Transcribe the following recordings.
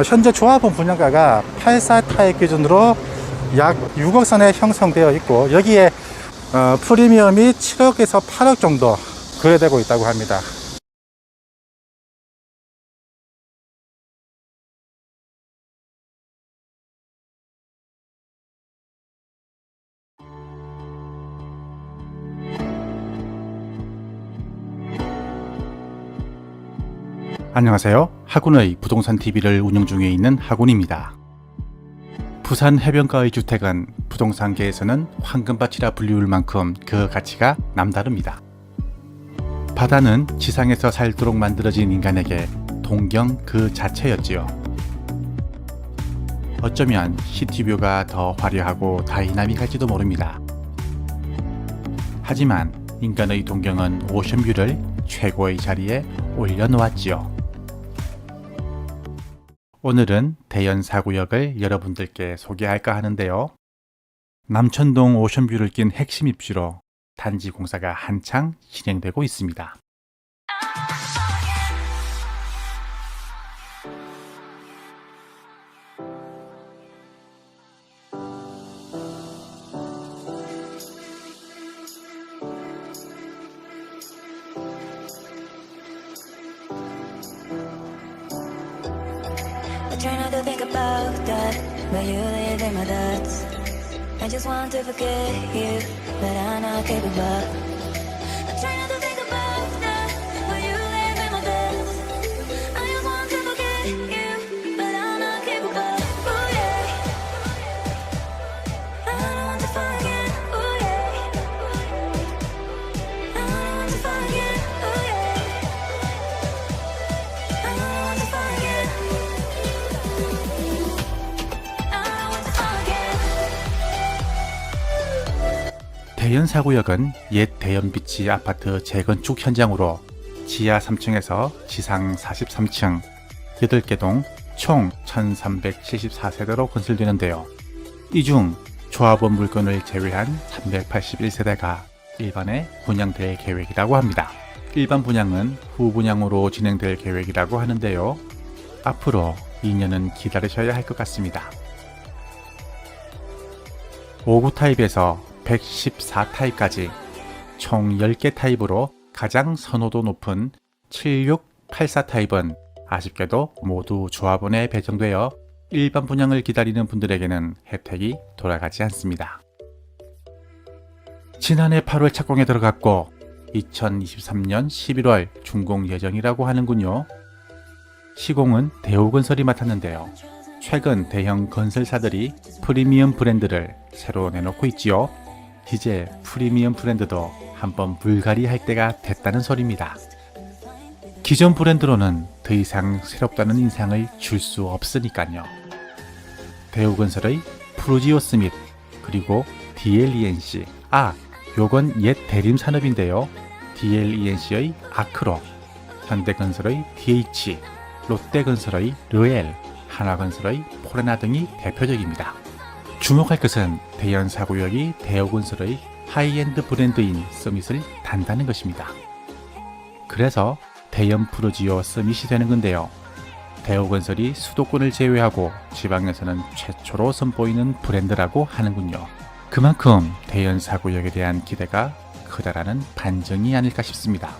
현재 조합원 분양가가 84 타입 기준으로 약 6억 선에 형성되어 있고, 여기에 프리미엄이 7억에서 8억 정도 거래되고 있다고 합니다. 안녕하세요. 하군의 부동산 TV를 운영 중에 있는 하군입니다. 부산 해변가의 주택은 부동산계에서는 황금밭이라 불리울 만큼 그 가치가 남다릅니다. 바다는 지상에서 살도록 만들어진 인간에게 동경 그 자체였지요. 어쩌면 시티뷰가 더 화려하고 다이나믹할지도 모릅니다. 하지만 인간의 동경은 오션뷰를 최고의 자리에 올려놓았지요. 오늘은 대연 4구역을 여러분들께 소개할까 하는데요. 남천동 오션뷰를 낀 핵심 입지로 단지 공사가 한창 진행되고 있습니다. I try not to think about that, but you live in my thoughts. I just want to forget you, but I'm not capable. I try not to think about that, but you live in my thoughts. I just want to forget you, but I'm not capable. Ooh yeah, I don't want to forget. Ooh yeah, I don't want to forget. Ooh yeah, I don't want to forget. 대연 4구역은 옛 대연비치 아파트 재건축 현장으로 지하 3층에서 지상 43층 8개 동 총 1374세대로 건설되는데요. 이 중 조합원 물건을 제외한 381세대가 일반에 분양될 계획이라고 합니다. 일반 분양은 후분양으로 진행될 계획이라고 하는데요. 앞으로 2년은 기다리셔야 할 것 같습니다. 59 타입에서 114 타입까지 총 10개 타입으로 가장 선호도 높은 7684 타입은 아쉽게도 모두 조합원에 배정되어 일반 분양을 기다리는 분들에게는 혜택이 돌아가지 않습니다. 지난해 8월 착공에 들어갔고 2023년 11월 준공 예정이라고 하는군요. 시공은 대우건설이 맡았는데요. 최근 대형 건설사들이 프리미엄 브랜드를 새로 내놓고 있지요. 이제 프리미엄 브랜드도 한번 물갈이 할 때가 됐다는 소리입니다. 기존 브랜드로는 더 이상 새롭다는 인상을 줄 수 없으니까요. 대우건설의 프루지오 스밋, 그리고 DLENC, 요건 옛 대림산업인데요. DLENC의 아크로, 현대건설의 DH, 롯데건설의 르엘, 하나건설의 포레나 등이 대표적입니다. 주목할 것은 대연 4구역이 대우건설의 하이엔드 브랜드인 서밋을 단다는 것입니다. 그래서 대연 프루지오 서밋이 되는 건데요. 대우건설이 수도권을 제외하고 지방에서는 최초로 선보이는 브랜드라고 하는군요. 그만큼 대연 4구역에 대한 기대가 크다라는 반증이 아닐까 싶습니다.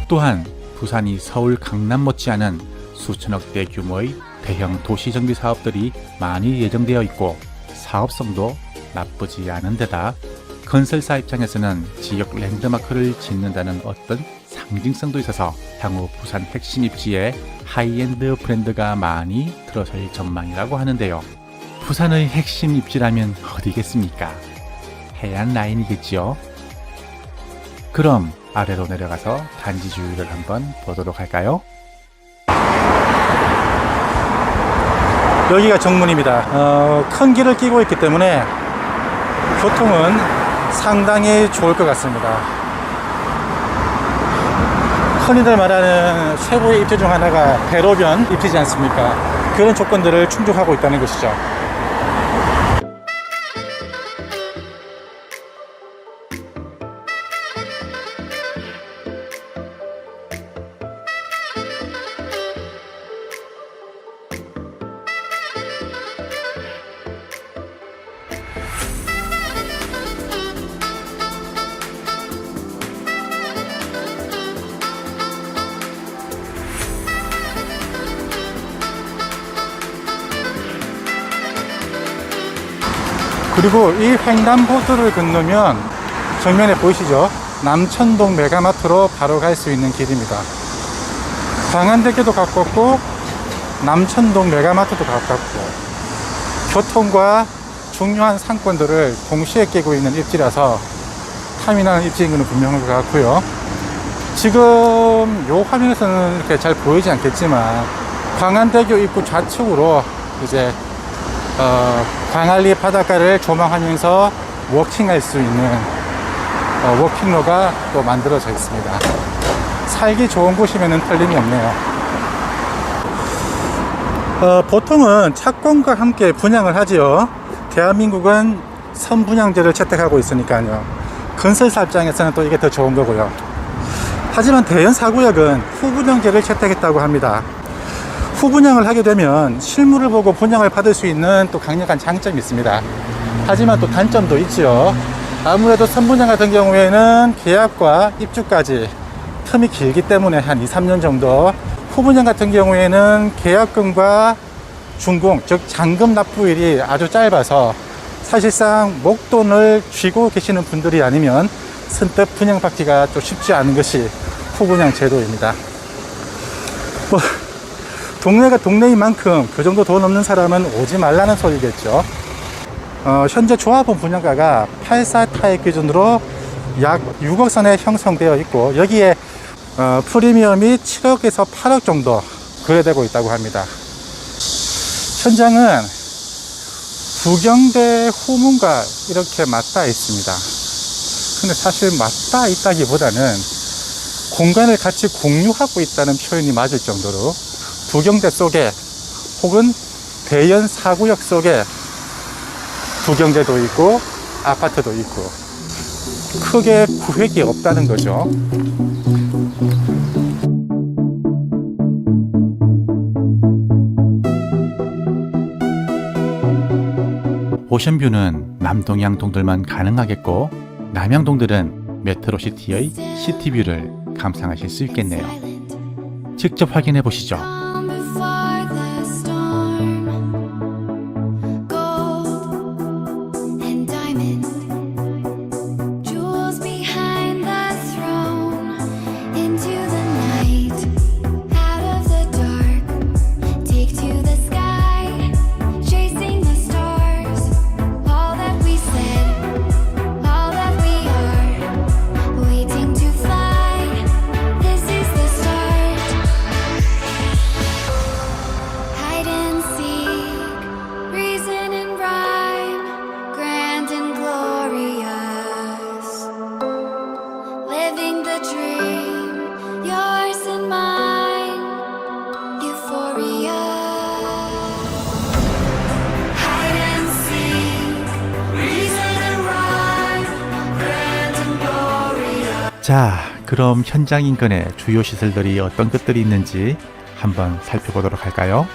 또한 부산이 서울 강남 못지않은 수천억대 규모의 대형 도시 정비 사업들이 많이 예정되어 있고 사업성도 나쁘지 않은 데다 건설사 입장에서는 지역 랜드마크를 짓는다는 어떤 상징성도 있어서 향후 부산 핵심 입지에 하이엔드 브랜드가 많이 들어설 전망이라고 하는데요. 부산의 핵심 입지라면 어디겠습니까? 해안 라인이겠지요. 그럼 아래로 내려가서 단지 주위를 한번 보도록 할까요? 여기가 정문입니다. 큰 길을 끼고 있기 때문에 교통은 상당히 좋을 것 같습니다. 흔히들 말하는 최고의 입지 중 하나가 대로변 입지지 않습니까? 그런 조건들을 충족하고 있다는 것이죠. 그리고 이 횡단보도를 건너면 정면에 보이시죠? 남천동 메가마트로 바로 갈 수 있는 길입니다. 광안대교도 가깝고 남천동 메가마트도 가깝고 교통과 중요한 상권들을 동시에 깨고 있는 입지라서 타민하는 입지인 것은 분명한 것 같고요. 지금 요 화면에서는 이렇게 잘 보이지 않겠지만 광안대교 입구 좌측으로 이제 광안리 바닷가를 조망하면서 워킹할 수 있는 워킹로가 또 만들어져 있습니다. 살기 좋은 곳이면 틀림이 없네요. 보통은 착공과 함께 분양을 하지요. 대한민국은 선분양제를 채택하고 있으니까요. 건설사 입장에서는 또 이게 더 좋은 거고요. 하지만 대연 4구역은 후분양제를 채택했다고 합니다. 후분양을 하게 되면 실물을 보고 분양을 받을 수 있는 또 강력한 장점이 있습니다. 하지만 또 단점도 있죠. 아무래도 선분양 같은 경우에는 계약과 입주까지 텀이 길기 때문에 한 2-3년 정도, 후분양 같은 경우에는 계약금과 준공, 즉 잔금 납부일이 아주 짧아서 사실상 목돈을 쥐고 계시는 분들이 아니면 선뜻 분양받기가 좀 쉽지 않은 것이 후분양 제도입니다. 뭐 동네가 동네인 만큼 그 정도 돈 없는 사람은 오지 말라는 소리겠죠. 현재 조합원 분양가가 84타입 기준으로 약 6억 선에 형성되어 있고, 여기에 프리미엄이 7억에서 8억 정도 거래되고 있다고 합니다. 현장은 부경대 후문과 이렇게 맞닿아 있습니다. 근데 사실 맞닿아 있다기보다는 공간을 같이 공유하고 있다는 표현이 맞을 정도로 부경대 속에 혹은 대연 4구역 속에 부경대도 있고 아파트도 있고 크게 구획이 없다는 거죠. 오션뷰는 남동양동들만 가능하겠고, 남양동들은 메트로시티의 시티뷰를 감상하실 수 있겠네요. 직접 확인해 보시죠. 자, 그럼 현장 인근에 주요 시설들이 어떤 것들이 있는지 한번 살펴보도록 할까요?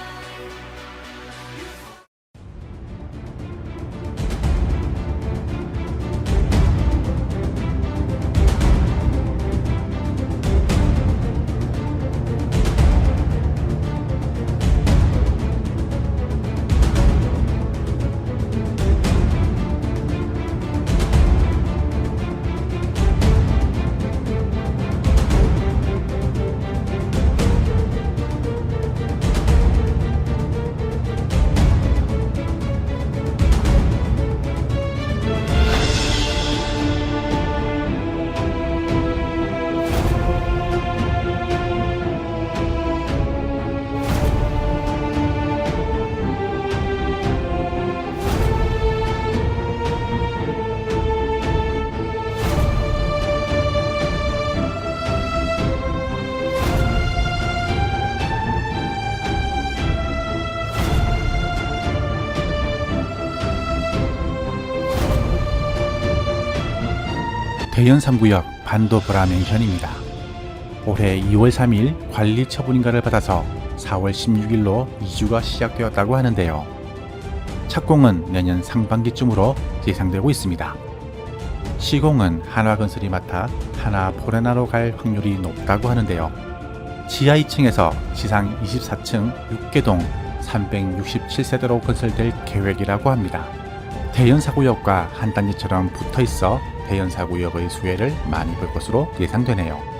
대연 3구역 반도브라 맨션입니다. 올해 2월 3일 관리 처분인가를 받아서 4월 16일로 이주가 시작되었다고 하는데요. 착공은 내년 상반기쯤으로 예상되고 있습니다. 시공은 한화건설이 맡아 하나포레나로 갈 확률이 높다고 하는데요. 지하 2층에서 지상 24층 6개동 367세대로 건설될 계획이라고 합니다. 대연사구역과 한 단지처럼 붙어 있어 대연사구역의 수혜를 많이 볼 것으로 예상되네요.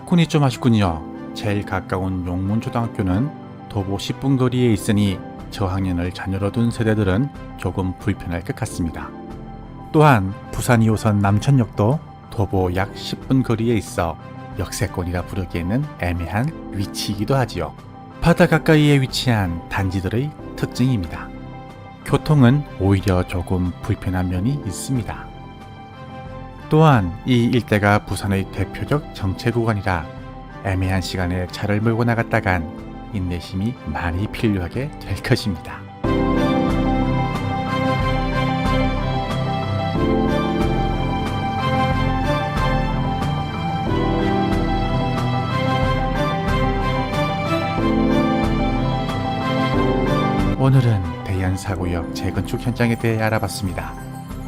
학군이 좀 아쉽군요. 제일 가까운 용문초등학교는 도보 10분 거리에 있으니 저학년을 자녀로 둔 세대들은 조금 불편할 것 같습니다. 또한 부산 2호선 남천역도 도보 약 10분 거리에 있어 역세권이라 부르기에는 애매한 위치이기도 하지요. 바다 가까이에 위치한 단지들의 특징입니다. 교통은 오히려 조금 불편한 면이 있습니다. 또한 이 일대가 부산의 대표적 정체 구간이라 애매한 시간에 차를 몰고 나갔다간 인내심이 많이 필요하게 될 것입니다. 오늘은 대연사구역 재건축 현장에 대해 알아봤습니다.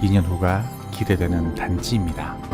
2년 후가 기대되는 단지입니다.